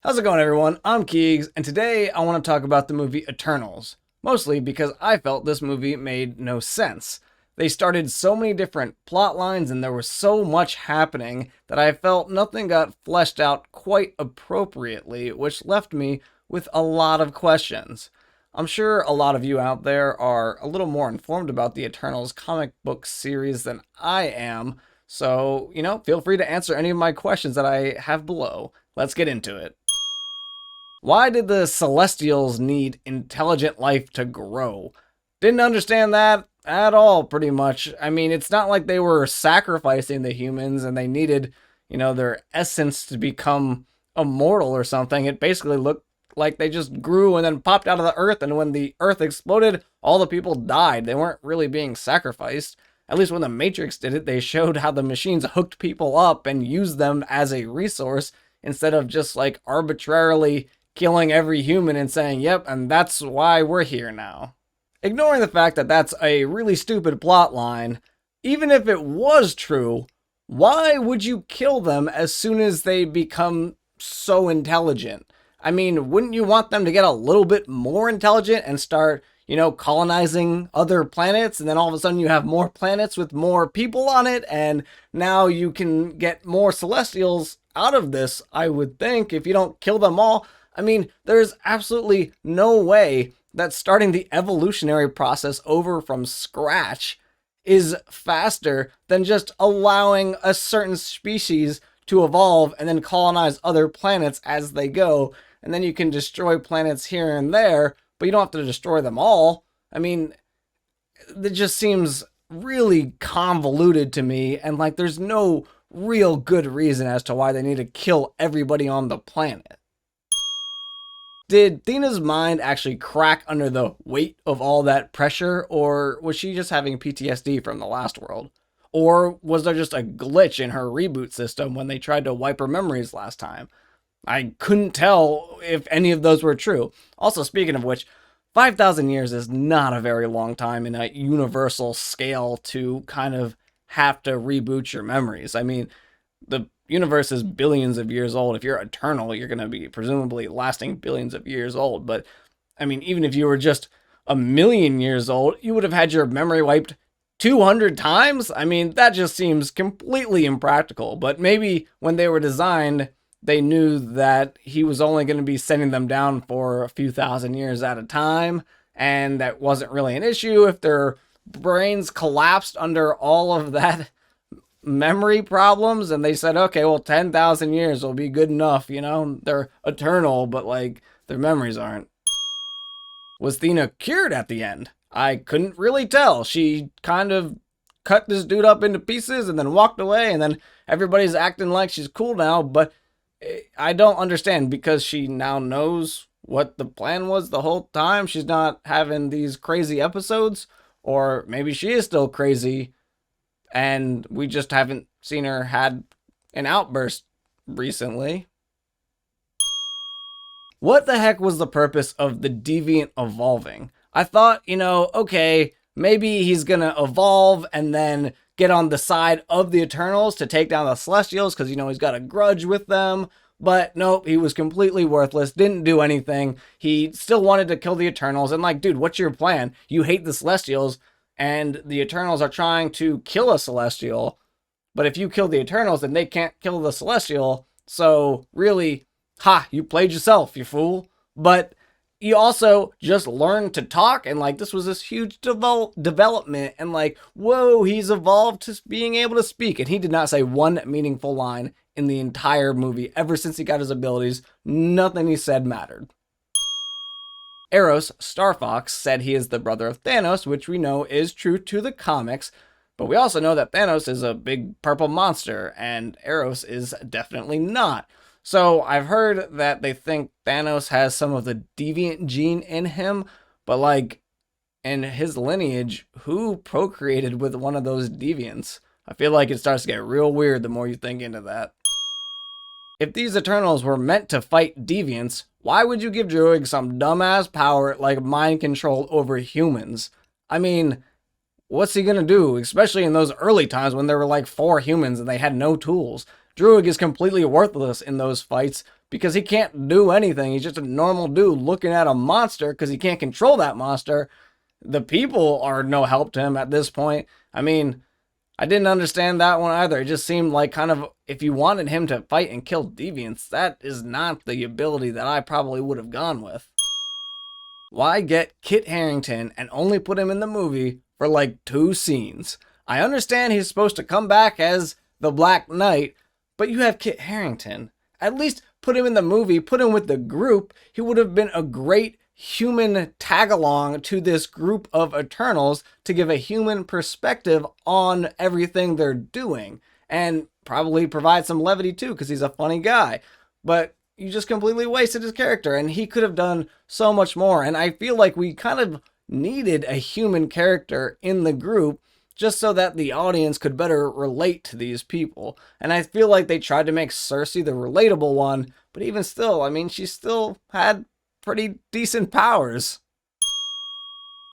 How's it going, everyone? I'm Keegs, and today I want to talk about the movie Eternals. Mostly because I felt this movie made no sense. They started so many different plot lines and there was so much happening that I felt nothing got fleshed out quite appropriately, which left me with a lot of questions. I'm sure a lot of you out there are a little more informed about the Eternals comic book series than I am, so, feel free to answer any of my questions that I have below. Let's get into it. Why did the Celestials need intelligent life to grow? Didn't understand that at all, pretty much. I mean, it's not like they were sacrificing the humans and they needed, their essence to become immortal or something. It basically looked like they just grew and then popped out of the earth, and when the earth exploded, all the people died. They weren't really being sacrificed. At least when the Matrix did it, they showed how the machines hooked people up and used them as a resource instead of just like arbitrarily killing every human and saying, yep, and that's why we're here now. Ignoring the fact that that's a really stupid plot line, even if it was true, why would you kill them as soon as they become so intelligent? I mean, wouldn't you want them to get a little bit more intelligent and start, colonizing other planets, and then all of a sudden you have more planets with more people on it, and now you can get more Celestials out of this, I would think, if you don't kill them all. I mean, there's absolutely no way that starting the evolutionary process over from scratch is faster than just allowing a certain species to evolve and then colonize other planets as they go. And then you can destroy planets here and there, but you don't have to destroy them all. I mean, it just seems really convoluted to me, and like there's no real good reason as to why they need to kill everybody on the planet. Did Thena's mind actually crack under the weight of all that pressure, or was she just having PTSD from the last world? Or was there just a glitch in her reboot system when they tried to wipe her memories last time? I couldn't tell if any of those were true. Also, speaking of which, 5,000 years is not a very long time in a universal scale to kind of have to reboot your memories. I mean, the universe is billions of years old. If you're eternal, you're going to be presumably lasting billions of years old. But I mean, even if you were just a million years old, you would have had your memory wiped 200 times. I mean, that just seems completely impractical. But maybe when they were designed, they knew that he was only going to be sending them down for a few thousand years at a time, and that wasn't really an issue if their brains collapsed under all of that memory problems, and they said, okay, well, 10,000 years will be good enough, they're eternal, but like their memories aren't. Was Thena cured at the end? I couldn't really tell. She kind of cut this dude up into pieces and then walked away, and then everybody's acting like she's cool now, but I don't understand, because she now knows what the plan was the whole time. She's not having these crazy episodes, or maybe she is still crazy and we just haven't seen her had an outburst recently. What the heck was the purpose of the Deviant evolving? I thought, okay, maybe he's gonna evolve and then get on the side of the Eternals to take down the Celestials because, he's got a grudge with them. But nope, he was completely worthless, didn't do anything. He still wanted to kill the Eternals. And like, dude, what's your plan? You hate the Celestials, and the Eternals are trying to kill a Celestial. But if you kill the Eternals, then they can't kill the Celestial. So really, you played yourself, you fool. But you also just learned to talk, and like this was this huge development, and like, whoa, he's evolved to being able to speak, and he did not say one meaningful line in the entire movie. Ever since he got his abilities, nothing he said mattered. Eros, Star Fox, said he is the brother of Thanos, which we know is true to the comics, but we also know that Thanos is a big purple monster, and Eros is definitely not. So I've heard that they think Thanos has some of the deviant gene in him, but like, in his lineage, who procreated with one of those deviants? I feel like it starts to get real weird the more you think into that. If these Eternals were meant to fight deviants, why would you give Druig some dumbass power like mind control over humans? I mean, what's he gonna do? Especially in those early times when there were like 4 humans and they had no tools. Druig is completely worthless in those fights because he can't do anything. He's just a normal dude looking at a monster because he can't control that monster. The people are no help to him at this point. I mean, I didn't understand that one either. It just seemed like kind of, if you wanted him to fight and kill deviants, that is not the ability that I probably would have gone with. Why get Kit Harington and only put him in the movie for like 2 scenes? I understand he's supposed to come back as the Black Knight, but you have Kit Harington. At least put him in the movie, put him with the group. He would have been a great human tag-along to this group of Eternals to give a human perspective on everything they're doing. And probably provide some levity too, because he's a funny guy. But you just completely wasted his character, and he could have done so much more. And I feel like we kind of needed a human character in the group just so that the audience could better relate to these people. And I feel like they tried to make Cersei the relatable one, but even still, I mean, she still had pretty decent powers.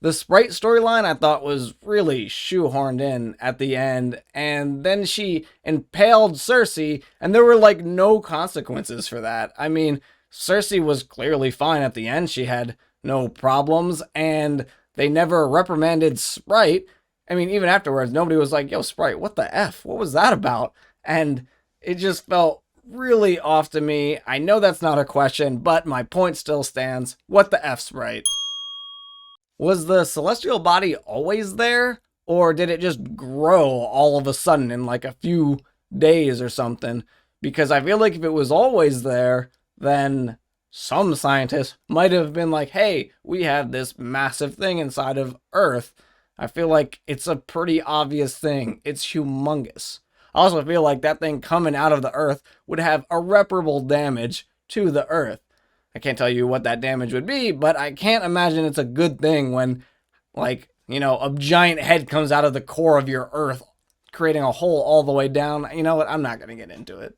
The Sprite storyline I thought was really shoehorned in at the end, and then she impaled Cersei, and there were like no consequences for that. I mean, Cersei was clearly fine at the end. She had no problems, and they never reprimanded Sprite. I mean, even afterwards, nobody was like, yo, Sprite, what the F? What was that about? And it just felt really off to me. I know that's not a question, but my point still stands. What the F, Sprite? Was the celestial body always there? Or did it just grow all of a sudden in like a few days or something? Because I feel like if it was always there, then some scientists might have been like, hey, we have this massive thing inside of Earth. I feel like it's a pretty obvious thing. It's humongous. I also feel like that thing coming out of the Earth would have irreparable damage to the Earth. I can't tell you what that damage would be, but I can't imagine it's a good thing when, like, you know, a giant head comes out of the core of your Earth, creating a hole all the way down. You know what? I'm not going to get into it.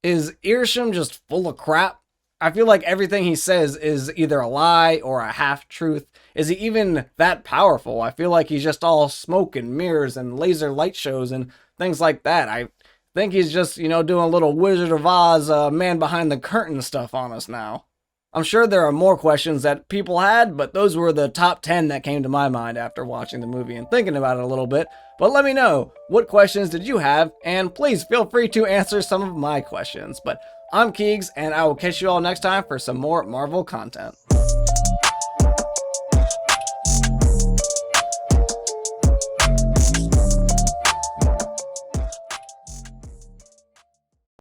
Is Arishem just full of crap? I feel like everything he says is either a lie or a half-truth. Is he even that powerful? I feel like he's just all smoke and mirrors and laser light shows and things like that. I think he's just, you know, doing a little Wizard of Oz, man behind the curtain stuff on us now. I'm sure there are more questions that people had, but those were the top 10 that came to my mind after watching the movie and thinking about it a little bit. But let me know, what questions did you have? And please feel free to answer some of my questions. But I'm Keegs, and I will catch you all next time for some more Marvel content.